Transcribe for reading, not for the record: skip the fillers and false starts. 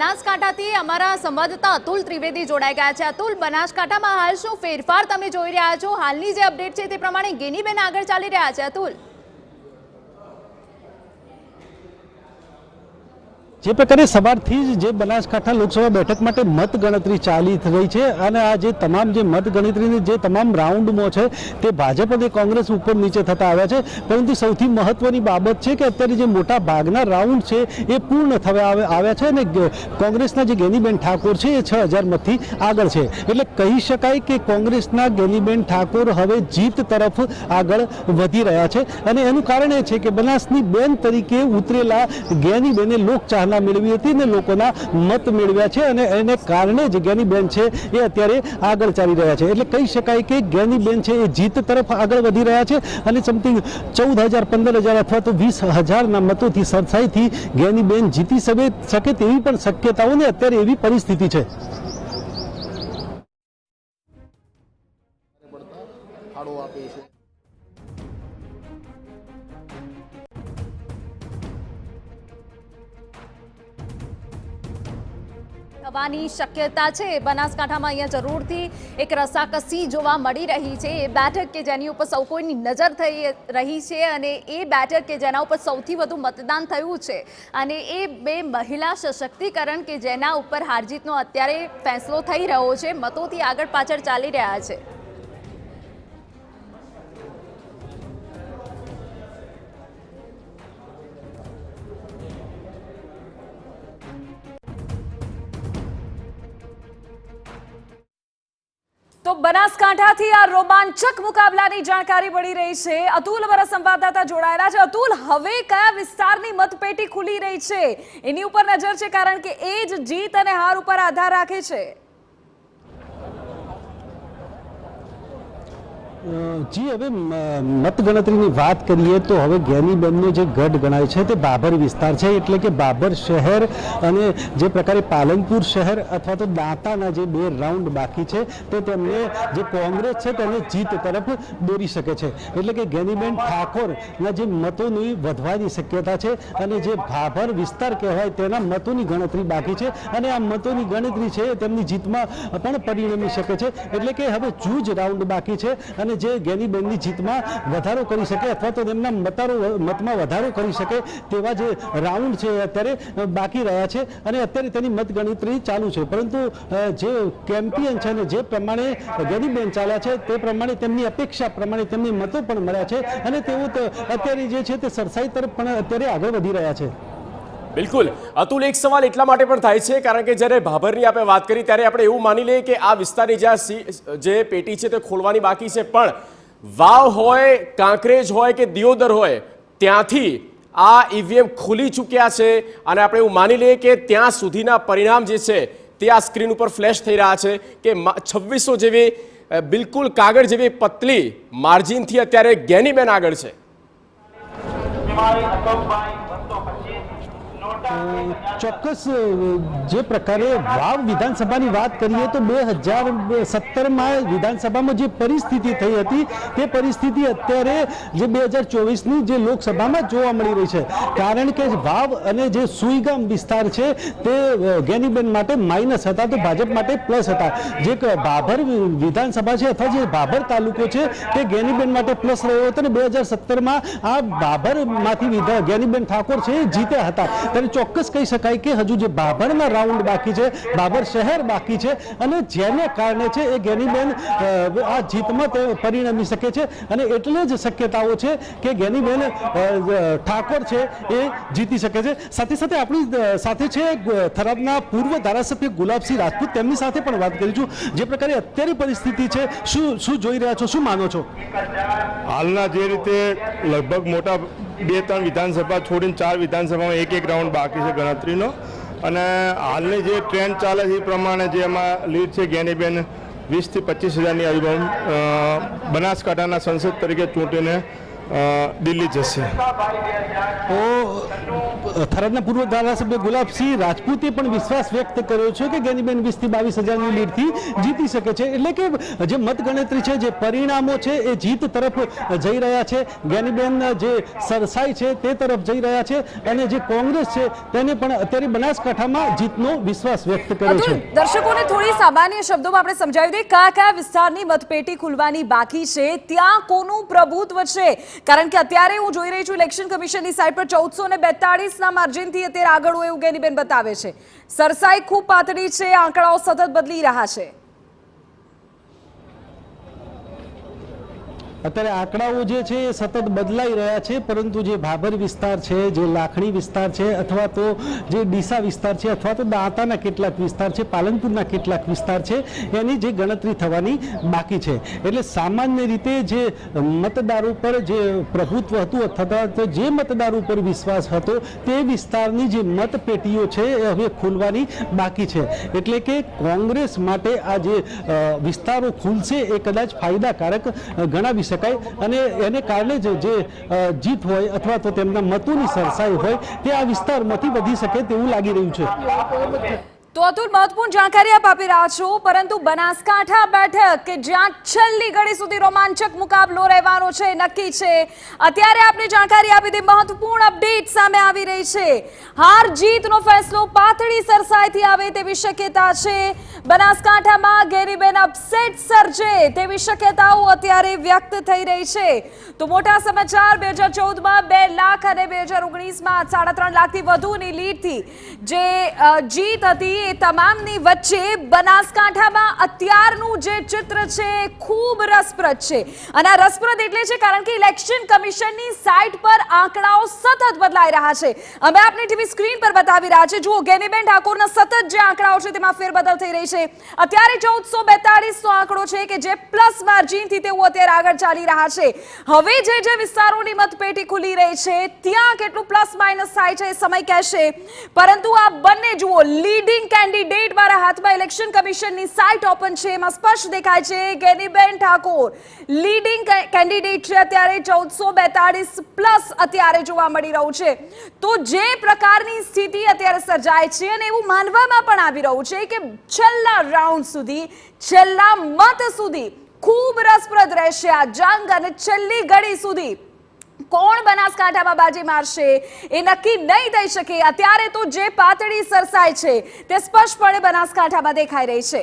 બનાસકાંઠાથી અમારા સંવાદદાતા અતુલ ત્રિવેદી જોડાઈ ગયા છે। અતુલ, બનાસકાંઠામાં હાલ શું ફેરફાર તમે જોઈ રહ્યા છો? હાલની જે અપડેટ છે તે પ્રમાણે ગેનીબેન આગળ ચાલી રહ્યા છે। અતુલ, જે પ્રકારે સવારથી જ જે બનાસકાંઠા લોકસભા બેઠક માટે મતગણતરી ચાલી રહી છે અને આ જે તમામ જે મતગણતરીની જે તમામ રાઉન્ડમાં છે તે ભાજપ અને કોંગ્રેસ ઉપર નીચે થતા આવ્યા છે, પરંતુ સૌથી મહત્વની બાબત છે કે અત્યારે જે મોટા ભાગના રાઉન્ડ છે એ પૂર્ણ થવા આવ્યા છે અને કોંગ્રેસના જે ગેનીબેન ઠાકોર છે એ 6000 મતથી આગળ છે। એટલે કહી શકાય કે કોંગ્રેસના ગેનીબેન ઠાકોર હવે જીત તરફ આગળ વધી રહ્યા છે અને એનું કારણ એ છે કે બનાસની બેન તરીકે ઉતરેલા ગેનીબેને લોકચાહના મેળવી હતી ને લોકોના મત મેળવ્યા છે અને એને કારણે જ ગેનીબેન છે એ અત્યારે આગળ ચાલી રહ્યા છે। એટલે કહી શકાય કે ગેનીબેન છે એ જીત તરફ આગળ વધી રહ્યા છે અને સમથિંગ 14000 15000 અથવા તો 20000ના મતોથી સરસાઈથી ગેનીબેન જીતી શકે તેવી પણ શક્યતાઓને અત્યારે એવી પરિસ્થિતિ છે। થવાની શક્યતા છે બનાસકાંઠામાં। અહીંયા જરૂરથી એક રસાકસી જોવા મળી રહી છે। એ બેઠક કે જેની ઉપર સૌ કોઈની નજર થઈ રહી છે અને એ બેઠક કે જેના ઉપર સૌથી વધુ મતદાન થયું છે અને એ બે મહિલા સશક્તિકરણ કે જેના ઉપર હારજીતનો અત્યારે ફેંસલો થઈ રહ્યો છે, મતોથી આગળ પાછળ ચાલી રહ્યા છે। તો બનાસકાંઠાથી આ રોમાંચક મુકાબલાની જાણકારી મળી રહી છે। અતુલ અમારા સંવાદદાતા જોડાયેલા છે। અતુલ, હવે કયા વિસ્તારની મતપેટી ખુલી રહી છે એની ઉપર નજર છે, કારણ કે એ જ જીત અને હાર ઉપર આધાર રાખે છે। જી, હવે મતગણતરીની વાત કરીએ તો હવે ગેનીબેનનો જે ગઢ ગણાય છે તે બાબર વિસ્તાર છે, એટલે કે બાબર શહેર અને જે પ્રકારે પાલનપુર શહેર અથવા તો દાંતાના જે 2 રાઉન્ડ બાકી છે તે તેમને જે કોંગ્રેસ છે તેને જીત તરફ દોરી શકે છે। એટલે કે ગેનીબેન ઠાકોરના જે મતોની વધવાની શક્યતા છે અને જે બાબર વિસ્તાર કહેવાય તેના મતોની ગણતરી બાકી છે અને આ મતોની ગણતરી છે તેમની જીતમાં પણ પરિણમી શકે છે। એટલે કે હવે જૂજ રાઉન્ડ બાકી છે અને જે ગેનીબેનની જીતમાં વધારો કરી શકે અથવા તો તેમના મતમાં વધારો કરી શકે તેવા જે રાઉન્ડ છે અત્યારે બાકી રહ્યા છે અને અત્યારે તેની મતગણતરી ચાલુ છે। પરંતુ જે કેમ્પિયન છે અને જે પ્રમાણે ગેનીબેન ચાલ્યા છે તે પ્રમાણે તેમની અપેક્ષા પ્રમાણે તેમને મતો પણ મળ્યા છે અને તેઓ અત્યારે જે છે તે સરસાઈ તરફ પણ અત્યારે આગળ વધી રહ્યા છે। બિલકુલ અતુલ, એક સવાલ એટલા માટે પણ થાય છે કારણ કે જ્યારે ભાભરની આપણે વાત કરી ત્યારે આપણે એવું માની લઈએ કે આ વિસ્તારની જે પેટી છે તે ખોલવાની બાકી છે, પણ વાવ હોય, કાંકરેજ હોય કે દિયોદર હોય ત્યાંથી આ ઈવીએમ ખુલી ચૂક્યા છે અને આપણે એવું માની લઈએ કે ત્યાં સુધીના પરિણામ જે છે તે આ સ્ક્રીન ઉપર ફ્લેશ થઈ રહ્યા છે કે 2600 જેવી બિલકુલ કાગળ જેવી પતલી માર્જિનથી અત્યારે ગેનીબેન આગળ છે। ચોક્કસ જે પ્રકારે વાવ વિધાનસભાની વાત કરીએ તો 2017માં વિધાનસભામાં જે પરિસ્થિતિ થઈ હતી તે પરિસ્થિતિ અત્યારે જે 2024ની જે લોકસભામાં જોવા મળી રહી છે, કારણ કે વાવ અને જે સુઈગામ વિસ્તાર છે તે ગેનીબેન માટે માઇનસ હતા તો ભાજપ માટે પ્લસ હતા। જે બાબર વિધાનસભા છે અથવા જે બાબર તાલુકો છે તે ગેનીબેન માટે પ્લસ રહ્યો હતો અને 2017માં આ બાબરમાંથી ગેનીબેન ઠાકોર છે જીત્યા હતા। ત્યારે ચોક્કસ કહી શકાય કે હજુ જે બાબરના રાઉન્ડ બાકી છે, બાબર શહેર બાકી છે અને જેને કારણે છે એ ગેનીબેન આ જીતમાં પરિણમી શકે છે અને એટલે જ શક્યતાઓ છે કે ગેનીબેન ઠાકોર છે એ જીતી શકે છે। સાથે સાથે આપણી સાથે છે થરાદના પૂર્વ ધારાસભ્ય ગુલાબસિંહ રાજપૂત, તેમની સાથે પણ વાત કરીશું। જે પ્રકારે અત્યારે પરિસ્થિતિ છે શું જોઈ રહ્યા છો, શું માનો છો? હાલના જે રીતે લગભગ મોટા 2-3 વિધાનસભા છોડીને 4 વિધાનસભામાં એક રાઉન્ડ બાકી છે ગણતરીનો અને હાલની જે ટ્રેન્ડ ચાલે છે એ પ્રમાણે જે એમાં લીડ છે ગેનીબેન 20 થી 25 હજારની આજુબાજુ બનાસકાંઠાના સંસદ તરીકે ચૂંટીને દિલ્હી જશે. તો થરાદના પૂર્વ ધારાસભ્ય ગુલાબસિંહ રાજપૂતે પણ વિશ્વાસ વ્યક્ત કર્યો છે કે જ્ઞાનીબેન 20,000 થી 22,000ની લીડથી જીતી શકે છે. એટલે કે જે મતગણતરી છે, જે પરિણામો છે એ જીત તરફ જઈ રહ્યા છે. જ્ઞાનીબેન જે સરસાઈ છે તે તરફ જઈ રહ્યા છે અને જે કોંગ્રેસ છે તેને પણ અત્યારે બનાસકાંઠામાં જીતનો વિશ્વાસ વ્યક્ત કર્યો છે. દર્શકોને થોડી સામાન્ય શબ્દોમાં આપણે સમજાવી દઈએ કયા વિસ્તારની મતપેટી ખુલવાની બાકી છે, ત્યાં કોનું પ્રભુત્વ છે. કારણ કે અત્યારે હું જોઈ રહી છું ઇલેક્શન કમિશનની સાઇટ પર 1442ના માર્જિનથી અત્યારે આગળ હોય એવું જ્ઞાનીબેન બતાવે છે. સરસાઈ ખૂબ પાતળી છે, આંકડાઓ સતત બદલી રહ્યા છે. અત્યારે આંકડાઓ જે છે એ સતત બદલાઈ રહ્યા છે, પરંતુ જે ભાભર વિસ્તાર છે, જે લાખણી વિસ્તાર છે, અથવા તો જે ડીસા વિસ્તાર છે, અથવા તો દાંતાના કેટલાક વિસ્તાર છે, પાલનપુરના કેટલાક વિસ્તાર છે, એની જે ગણતરી થવાની બાકી છે. એટલે સામાન્ય રીતે જે મતદારો પર જે પ્રભુત્વ હતું અથવા તો જે મતદારો ઉપર વિશ્વાસ હતો તે વિસ્તારની જે મતપેટીઓ છે એ હવે ખોલવાની બાકી છે. એટલે કે કોંગ્રેસ માટે આ જે વિસ્તારો ખુલશે એ કદાચ ફાયદાકારક ગણાવી શકાય અને એને કારણે જ જે જીત હોય અથવા તો તેમના મતોની સરસાઈ હોય તે આ વિસ્તારમાંથી વધી શકે તેવું લાગી રહ્યું છે. તો અતુલ, મહત્વપૂર્ણ જાણકારી આપ આપી રહ્યા છો, પરંતુ બનાસકાંઠા બેઠક કે જ્યાં છેલ્લી ઘડી સુધી રોમાંચક મુકાબલો રહેવાનો છે નક્કી છે, અત્યારે આપને જાણકારી આપી દે મહત્વપૂર્ણ અપડેટ સામે આવી રહી છે. હાર જીતનો ફેસલો પાતળી સરસાઈથી આવે તેવી શક્યતા છે. બનાસકાંઠામાં જ્ઞાનીબેન અપસેટ સર્જે તેવી શક્યતાઓ અત્યારે વ્યક્ત થઈ રહી છે. તો મોટા સમાચાર, 2014માં 2 લાખ અને 2019માં 3.5 લાખથી વધુની લીડથી જે જીત હતી એ તમામની વચ્ચે બનાસકાંઠામાં અત્યારનું જે ચિત્ર છે ખૂબ રસપ્રદ છે. અને આ રસપ્રદ એટલે છે કારણ કે ઇલેક્શન કમિશનની સાઇટ પર આંકડાઓ સતત બદલાઈ રહ્યા છે. અમે આપની ટીવી સ્ક્રીન પર બતાવી રહ્યા છે. જુઓ, જ્ઞાનીબેન ઠાકોરના સતત જે આંકડાઓ છે તેમાં ફેરબદલ થઈ રહી છે. અત્યારે 1442નો આંકડો છે કે જે પ્લસ માર્જિનથી તેઓ અત્યારે આગળ ચાલી રહ્યા છે. હવે જે વિસ્તારોની મતપેટી ખુલી રહી છે ત્યાં કેટલું પ્લસ માઇનસ થાય છે એ સમય કહેશે. પરંતુ આ બંને જુઓ, લીડિંગ કેન્ડિડેટ મારા હાથમાં ઇલેક્શન કમિશનની સાઇટ ઓપન છે, એમાં સ્પષ્ટ દેખાય છે જ્ઞાનીબેન ઠાકોર લીડિંગ કેન્ડિડેટ છે. અત્યારે 1442 પ્લસ અત્યારે જોવા મળી રહ્યું છે. તો જે પ્રકારની સ્થિતિ અત્યારે સર્જાય છે અને એવું માનવામાં પણ આવી રહ્યું છે કે છેલ્લા રાઉન્ડ સુધી, છેલ્લા મત સુધી ખૂબ રસપ્રદ રહેશે આ જંગ અને છેલ્લી ઘડી સુધી કોણ બનાસકાંઠામાં બાજી મારશે એ નક્કી નહીં થઈ શકે. અત્યારે તો જે પાતળી સરસાઈ છે તે સ્પષ્ટપણે બનાસકાંઠામાં દેખાઈ રહી છે.